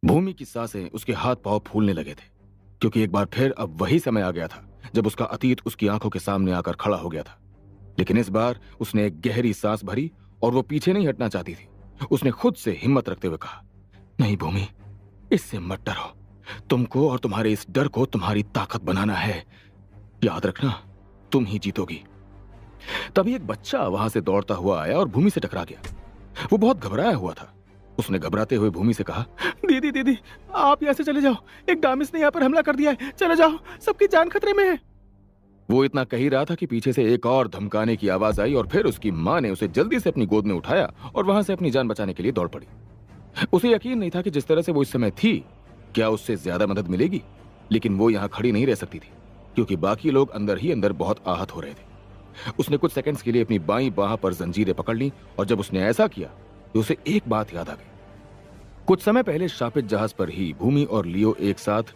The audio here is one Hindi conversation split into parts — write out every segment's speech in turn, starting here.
भूमि की सांसें उसके हाथ पांव फूलने लगे थे, क्योंकि एक बार फिर अब वही समय आ गया था जब उसका अतीत उसकी आंखों के सामने आकर खड़ा हो गया था। लेकिन इस बार उसने एक गहरी सांस भरी और वो पीछे नहीं हटना चाहती थी। उसने खुद से हिम्मत रखते हुए कहा, नहीं भूमि, इससे मत डरो। तुमको और तुम्हारे इस डर को तुम्हारी ताकत बनाना है। याद रखना, तुम ही जीतोगी। तभी एक बच्चा वहां से दौड़ता हुआ आया और भूमि से टकरा गया। वो बहुत घबराया हुआ था। उसने घबराते हुए भूमि से कहा, दीदी दीदी, आप यहां से चले जाओ। एक डामिस ने यहाँ पर हमला कर दिया है। चले जाओ, सबकी जान खतरे में है। वो इतना कह ही रहा था कि पीछे से एक और धमकाने की आवाज आई और फिर उसकी मां ने उसे जल्दी से अपनी गोद में उठाया और वहां से अपनी जान बचाने के लिए दौड़ पड़ी। उसे यकीन नहीं था कि जिस तरह से वो इस समय थी, क्या उससे ज्यादा मदद मिलेगी। लेकिन वो यहां खड़ी नहीं रह सकती थी, क्योंकि बाकी लोग अंदर ही अंदर बहुत आहत हो रहे थे। उसने कुछ सेकंड्स के लिए अपनी बाईं बांह पर जंजीरें पकड़ ली और जब उसने ऐसा किया तो उसे एक बात याद आ गई। कुछ समय पहले शापित जहाज पर ही भूमि और लियो एक साथ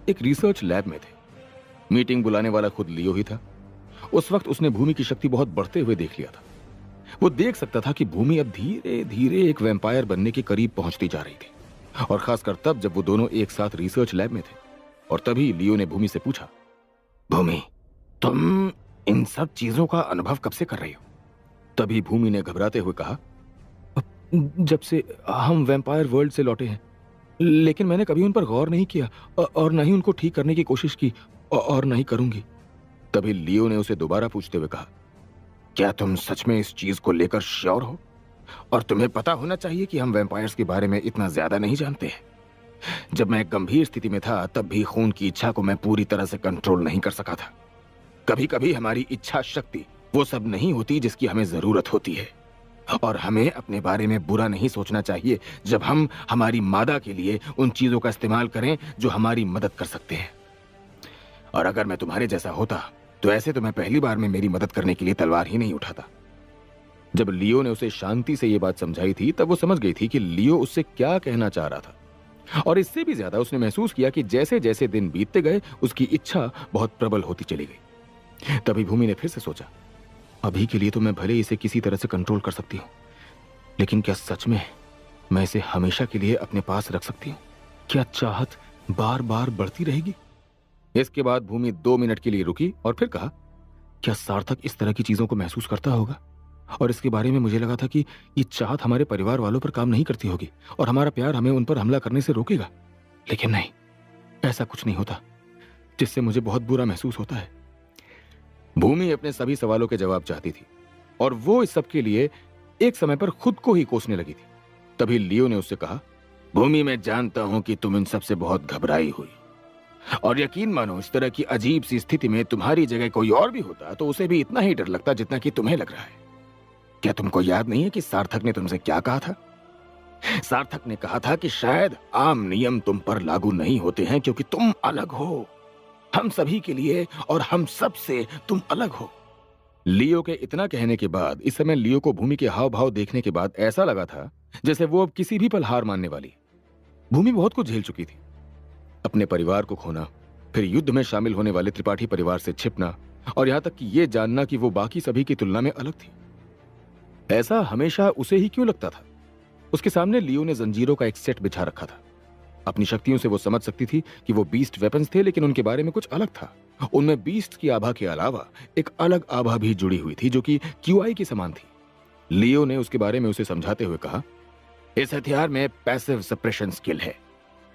एक रिसर्च लैब में थे। मीटिंग बुलाने वाला खुद लियो ही था। उस वक्त उसने भूमि की शक्ति बहुत बढ़ते हुए देख लिया था। वो देख सकता था कि भूमि अब धीरे धीरे एक वैम्पायर बनने के करीब पहुंचती जा रही थी, और खासकर तब जब वो दोनों एक साथ रिसर्च लैब में थे। और तभी लियो ने भूमि से पूछा, भूमि, तुम इन सब चीजों का अनुभव कब से कर रही हो? तभी भूमि ने घबराते हुए कहा, जब से हम वैम्पायर वर्ल्ड से लौटे हैं। लेकिन मैंने कभी उन पर गौर नहीं किया और न ही उनको ठीक करने की कोशिश की और न ही करूंगी। तभी लियो ने उसे दोबारा पूछते हुए कहा, क्या तुम सच में इस चीज को लेकर श्योर हो? और तुम्हें पता होना चाहिए कि हम वैम्पायर्स के बारे में इतना ज्यादा नहीं जानते हैं। जब मैं गंभीर स्थिति में था तब भी खून की इच्छा को मैं पूरी तरह से कंट्रोल नहीं कर सका था। कभी कभी हमारी इच्छा शक्ति वो सब नहीं होती जिसकी हमें जरूरत होती है, और हमें अपने बारे में बुरा नहीं सोचना चाहिए जब हम हमारी मादा के लिए उन चीजों का इस्तेमाल करें जो हमारी मदद कर सकते हैं। और अगर मैं तुम्हारे जैसा होता तो ऐसे तो मैं पहली बार में मेरी मदद करने के लिए तलवार ही नहीं उठाता। जब लियो ने उसे शांति से यह बात समझाई थी तब वो समझ गई थी कि लियो उससे क्या कहना चाह रहा था। और इससे भी ज्यादा उसने महसूस किया कि जैसे जैसे दिन बीतते गए उसकी इच्छा बहुत प्रबल होती चली गई। तभी भूमि ने फिर से सोचा, अभी के लिए तो मैं भले इसे किसी तरह से कंट्रोल कर सकती हूँ, लेकिन क्या सच में मैं इसे हमेशा के लिए अपने पास रख सकती हूँ? क्या चाहत बार बार बढ़ती रहेगी? इसके बाद भूमि 2 मिनट के लिए रुकी और फिर कहा, क्या सार्थक इस तरह की चीजों को महसूस करता होगा? और इसके बारे में मुझे लगा था कि ये चाहत हमारे परिवार वालों पर काम नहीं करती होगी और हमारा प्यार हमें उन पर हमला करने से रोकेगा। लेकिन नहीं, ऐसा कुछ नहीं होता, जिससे मुझे बहुत बुरा महसूस होता है। भूमि अपने सभी सवालों के जवाब चाहती थी और वो इस सब के लिए एक समय पर खुद को ही कोसने लगी थी। तभी लियो ने उससे कहा, भूमि, मैं जानता हूं कि तुम इन सब से बहुत घबराई हुई, और यकीन मानो इस तरह की अजीब सी स्थिति में तुम्हारी जगह कोई और भी होता तो उसे भी इतना ही डर लगता जितना कि तुम्हें लग रहा है। क्या तुमको याद नहीं है कि सार्थक ने तुमसे क्या कहा था? सार्थक ने कहा था कि शायद आम नियम तुम पर लागू नहीं होते हैं क्योंकि तुम अलग हो, हम सभी के लिए और हम सब से तुम अलग हो। लियो के इतना कहने के बाद इस समय लियो को भूमि के हाव भाव देखने के बाद ऐसा लगा था जैसे वो अब किसी भी पल हार मानने वाली। भूमि बहुत कुछ झेल चुकी थी, अपने परिवार को खोना, फिर युद्ध में शामिल होने वाले त्रिपाठी परिवार से छिपना, और यहां तक कि यह जानना कि वो बाकी सभी की तुलना में अलग थी। ऐसा हमेशा उसे ही क्यों लगता था? उसके सामने लियो ने जंजीरों का एक सेट बिछा रखा था। अपनी शक्तियों से वो समझ सकती थी कि वो बीस्ट वेपन्स थे, लेकिन उनके बारे में कुछ अलग था। उनमें बीस्ट की आभा के अलावा एक अलग आभा भी जुड़ी हुई थी जो कि क्यूआई के समान थी। लियो ने उसके बारे में उसे समझाते हुए कहा, इस हथियार में पैसिव सप्रेशन स्किल है।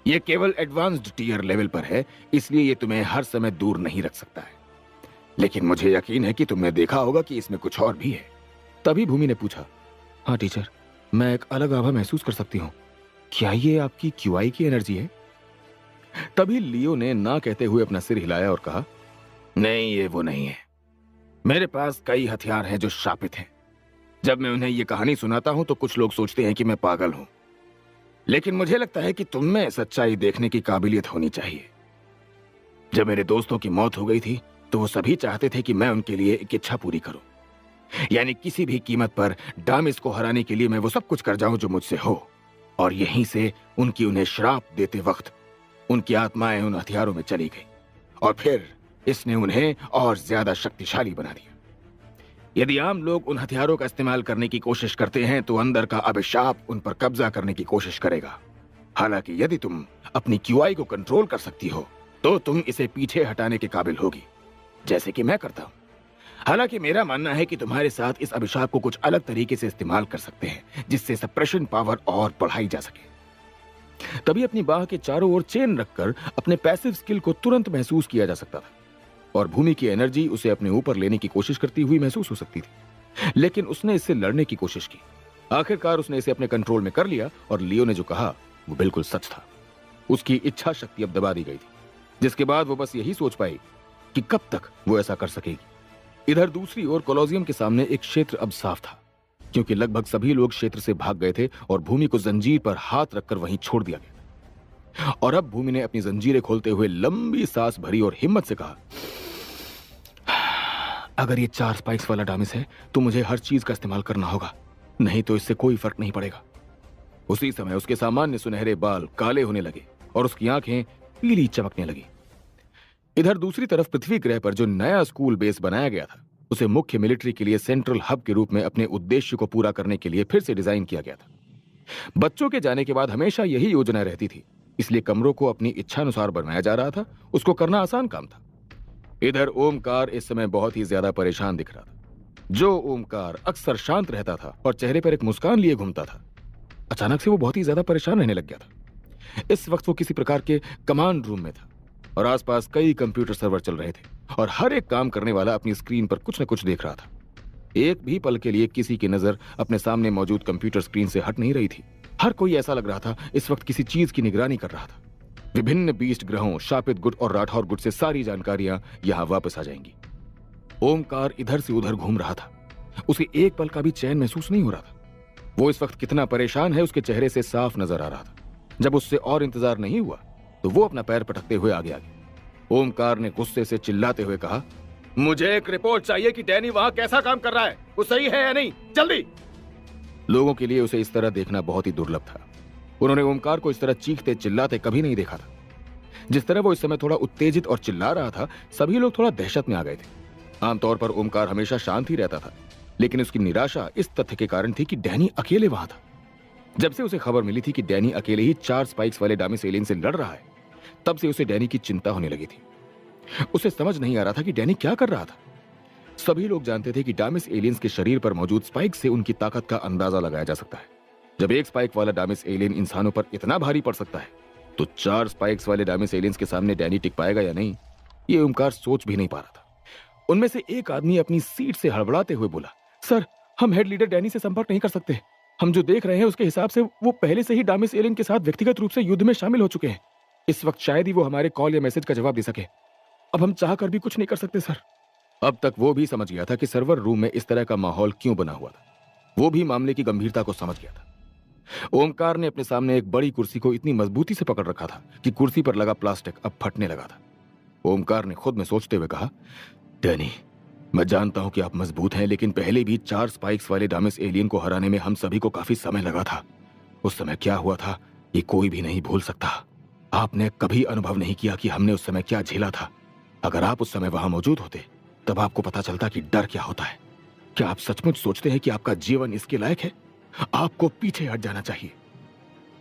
यह केवल एडवांस्ड टीयर लेवल पर है, इसलिए यह तुम्हें हर समय दूर नहीं रख सकता है। लेकिन मुझे यकीन है कि तुमने देखा होगा कि इसमें कुछ और भी है। तभी भूमि ने पूछा, हाँ टीचर, मैं एक अलग आभा महसूस कर सकती हूँ। क्या ये आपकी क्यूआई की एनर्जी है? तभी लियो ने ना कहते हुए अपना सिर हिलाया और कहा, नहीं, ये वो नहीं है। मेरे पास कई हथियार हैं जो शापित हैं। जब मैं उन्हें ये कहानी सुनाता हूं तो कुछ लोग सोचते हैं कि मैं पागल हूं, लेकिन मुझे लगता है कि तुम में सच्चाई देखने की काबिलियत होनी चाहिए। जब मेरे दोस्तों की मौत हो गई थी तो वो सभी चाहते थे कि मैं उनके लिए एक इच्छा पूरी करूं, यानी किसी भी कीमत पर डामिस को हराने के लिए मैं वो सब कुछ कर जाऊं जो मुझसे हो। और यहीं से उन्हें श्राप देते वक्त उनकी आत्माएं उन हथियारों में चली गई और फिर इसने उन्हें और ज्यादा शक्तिशाली बना दिया। यदि आम लोग उन हथियारों का इस्तेमाल करने की कोशिश करते हैं तो अंदर का अभिशाप उन पर कब्जा करने की कोशिश करेगा। हालांकि यदि तुम अपनी क्यूआई को कंट्रोल कर सकती हो तो तुम इसे पीछे हटाने के काबिल होगी, जैसे कि मैं करता हूं। हालांकि मेरा मानना है कि तुम्हारे साथ इस अभिशाप को कुछ अलग तरीके से इस्तेमाल कर सकते हैं, जिससे सप्रेशन पावर और बढ़ाई जा सके। तभी अपनी बाह के चारों ओर चेन रखकर अपने पैसिव स्किल को तुरंत महसूस किया जा सकता था, और भूमि की एनर्जी उसे अपने ऊपर लेने की कोशिश करती हुई महसूस हो सकती थी। लेकिन उसने इससे लड़ने की कोशिश की। आखिरकार उसने इसे अपने कंट्रोल में कर लिया, और लियो ने जो कहा वो बिल्कुल सच था। उसकी इच्छा शक्ति अब दबा दी गई थी, जिसके बाद वो बस यही सोच पाई कि कब तक वो ऐसा कर सकेगी। इधर दूसरी ओर कोलोसियम के सामने एक क्षेत्र अब साफ था, क्योंकि लगभग सभी लोग क्षेत्र से भाग गए थे और भूमि को जंजीर पर हाथ रखकर वहीं छोड़ दिया गया। और अब भूमि ने अपनी जंजीरें खोलते हुए लंबी सांस भरी और हिम्मत से कहा, अगर ये 4 स्पाइक्स वाला डामिस है तो मुझे हर चीज का इस्तेमाल करना होगा, नहीं तो इससे कोई फर्क नहीं पड़ेगा। उसी समय उसके सामान्य सुनहरे बाल काले होने लगे और उसकी आंखें पीली चमकने लगी। इधर दूसरी तरफ पृथ्वी ग्रह पर जो नया स्कूल बेस बनाया गया था, उसे मुख्य मिलिट्री के लिए सेंट्रल हब के रूप में अपने उद्देश्य को पूरा करने के लिए फिर से डिजाइन किया गया था। बच्चों के जाने के बाद हमेशा यही योजना रहती थी, इसलिए कमरों को अपनी इच्छानुसार बनाया जा रहा था। उसको करना आसान काम था। इधर ओमकार इस समय बहुत ही ज्यादा परेशान दिख रहा था। जो ओमकार अक्सर शांत रहता था और चेहरे पर एक मुस्कान लिए घूमता था, अचानक से वो बहुत ही ज्यादा परेशान रहने लग गया था। इस वक्त वो किसी प्रकार के कमांड रूम में था और आसपास कई कंप्यूटर सर्वर चल रहे थे और हर एक काम करने वाला अपनी स्क्रीन पर कुछ न कुछ देख रहा था। एक भी पल के लिए किसी की नजर अपने सामने मौजूद कंप्यूटर स्क्रीन से हट नहीं रही थी। हर कोई ऐसा लग रहा था इस वक्त किसी चीज की निगरानी कर रहा था। विभिन्न बीस्ट ग्रहों, शापित गुट और राठौर गुट से सारी जानकारियां यहां वापस आ जाएंगी। ओमकार इधर से उधर घूम रहा था। उसे एक पल का भी चैन महसूस नहीं हो रहा था। वो इस वक्त कितना परेशान है उसके चेहरे से साफ नजर आ रहा था। जब उससे और इंतजार नहीं हुआ तो वो अपना पैर पटकते हुए आगे आ गया। ओमकार ने गुस्से से चिल्लाते हुए कहा, मुझे एक रिपोर्ट चाहिए कि डैनी वहां कैसा काम कर रहा है, वो सही है या नहीं, जल्दी। लोगों के लिए उसे इस तरह देखना बहुत ही दुर्लभ था। उन्होंने ओमकार को इस तरह चीखते चिल्लाते कभी नहीं देखा था। जिस तरह वो इस समय थोड़ा उत्तेजित और चिल्ला रहा था, सभी लोग थोड़ा दहशत में आ गए थे। आमतौर पर ओमकार हमेशा शांत ही रहता था, लेकिन उसकी निराशा इस तथ्य के कारण थी कि डैनी अकेले वहां था। जब से उसे खबर मिली थी कि डैनी अकेले ही 4 स्पाइक्स वाले डामिस एलियन से लड़ रहा है, तब से उसे डैनी की चिंता होने लगी थी। उसे समझ नहीं आ रहा था कि डैनी क्या कर रहा था। सभी लोग जानते थे कि डामिस एलियंस के शरीर पर मौजूद स्पाइक से उनकी ताकत का अंदाजा लगाया जा सकता है। जब एक स्पाइक वाला डामिस एलियन इंसानों पर इतना भारी पड़ सकता है, तो 4 स्पाइक्स वाले डामिस एलियंस के सामने डैनी टिक पाएगा या नहीं, ये ओमकार सोच भी नहीं पा रहा था। उनमें से एक आदमी अपनी सीट से हड़बड़ाते हुए बोला, सर, हम हेड लीडर डैनी से संपर्क नहीं कर सकते। हम जो देख रहे हैं उसके हिसाब से वो पहले से ही डामिस एलियन के साथ व्यक्तिगत रूप से युद्ध में शामिल हो चुके हैं। इस वक्त शायद ही वो हमारे कॉल या मैसेज का जवाब दे सके। अब हम चाह कर भी कुछ नहीं कर सकते सर। अब तक वो भी समझ गया था कि सर्वर रूम में इस तरह का माहौल क्यों बना हुआ था। वो भी मामले की गंभीरता को समझ गया था। ओमकार ने अपने सामने एक बड़ी कुर्सी को इतनी मजबूती से पकड़ रखा था कि कुर्सी पर लगा प्लास्टिक अब फटने लगा था। ओमकार ने खुद में सोचते हुए कहा, डैनी, मैं जानता हूं कि आप मजबूत हैं, लेकिन पहले भी 4 स्पाइक्स वाले डामिस एलियन को हराने में हम सभी को काफी समय लगा था। उस समय क्या हुआ था ये कोई भी नहीं भूल सकता। आपने कभी अनुभव नहीं किया कि हमने उस समय क्या झेला था। अगर आप उस समय वहां मौजूद होते तब आपको पता चलता कि डर क्या होता है। क्या आप सचमुच सोचते हैं कि आपका जीवन इसके लायक है? आपको पीछे हट जाना चाहिए।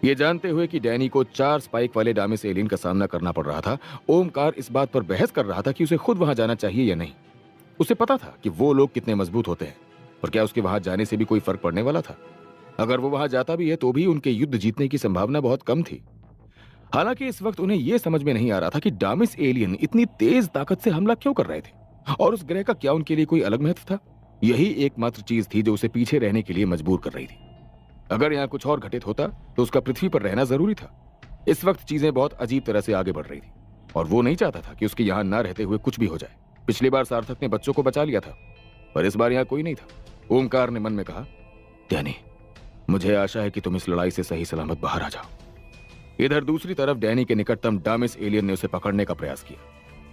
ये जानते हुए कि डैनी को 4 स्पाइक वाले डामिस एलियन का सामना करना पड़ रहा था, ओमकार इस बात पर बहस कर रहा था कि उसे खुद वहां जाना चाहिए या नहीं। उसे पता था कि वो लोग कितने मजबूत होते हैं और क्या उसके वहां जाने से भी कोई फर्क पड़ने वाला था। अगर वो वहां जाता भी है तो भी उनके युद्ध जीतने की संभावना बहुत कम थी। हालांकि इस वक्त उन्हें यह समझ में नहीं आ रहा था कि डामिस एलियन इतनी तेज ताकत से हमला क्यों कर रहे थे और उस ग्रह का क्या उनके लिए कोई अलग महत्व था। यही एकमात्र चीज थी जो उसे पीछे रहने के लिए मजबूर कर रही थी। अगर यहां कुछ और घटित होता तो उसका पृथ्वी पर रहना जरूरी था। इस वक्त चीजें बहुत अजीब तरह से आगे बढ़ रही थी और वो नहीं चाहता था कि उसके यहां न रहते हुए कुछ भी हो जाए। पिछली बार सार्थक ने बच्चों को बचा लिया था, पर इस बार यहां कोई नहीं था। ओमकार ने मन में कहा, डैनी, मुझे आशा है कि तुम इस लड़ाई से सही सलामत बाहर आ जाओ। इधर दूसरी तरफ डैनी के निकटतम डामिस एलियन ने उसे पकड़ने का प्रयास किया,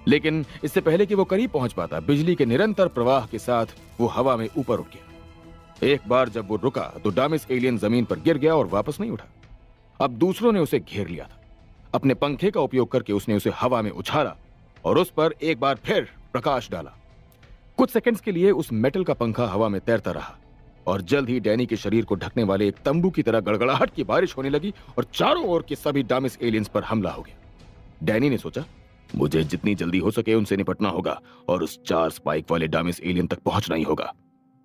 लेकिन इससे पहले कि वो करीब पहुंच पाता, बिजली के निरंतर प्रवाह के साथ वो हवा में ऊपर उठ गया। एक बार जब वो रुका तो डामिस एलियन जमीन पर गिर गया और वापस नहीं उठा। अब दूसरों ने उसे घेर लिया था। अपने पंखे का उपयोग करके उसने उसे हवा में उछाला और उस पर एक बार फिर प्रकाश डाला। कुछ सेकंड्स के लिए उस मेटल का पंखा हवा में तैरता रहा और जल्द ही डैनी के शरीर को ढकने वाले एक तंबू की तरह गड़गड़ाहट की बारिश होने लगी और चारों ओर के सभी डामिस एलियंस पर हमला हो गया। डैनी ने सोचा, मुझे जितनी जल्दी हो सके उनसे निपटना होगा और उस 4 स्पाइक वाले डामिस एलियन तक पहुंचना ही होगा।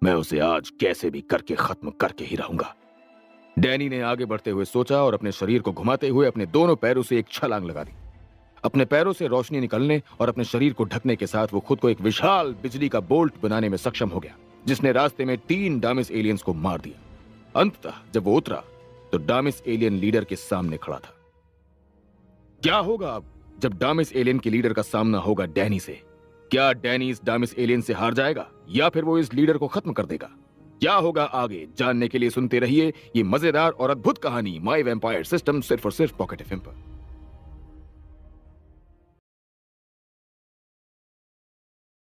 मैं उसे आज कैसे भी करके खत्म करके ही रहूंगा। डैनी ने आगे बढ़ते हुए सोचा और अपने शरीर को घुमाते हुए अपने दोनों पैरों से एक छलांग लगा दी। अपने पैरों से रोशनी निकलने और अपने शरीर को ढकने के साथ वो खुद को एक विशाल बिजली का बोल्ट बनाने में सक्षम हो गया, जिसने रास्ते में 3 डामिस एलियंस को मार दिया। अंततः जब वो उतरा तो डामिस एलियन लीडर के सामने खड़ा था। क्या होगा अब जब डामिस एलियन के लीडर का सामना होगा डैनी से? क्या डैनी इस डामिस एलियन से हार जाएगा या फिर वो इस लीडर को खत्म कर देगा? क्या होगा आगे जानने के लिए सुनते रहिए ये मजेदार और अद्भुत कहानी माय वैम्पायर सिस्टम, सिर्फ और सिर्फ पॉकेट एफएम पर।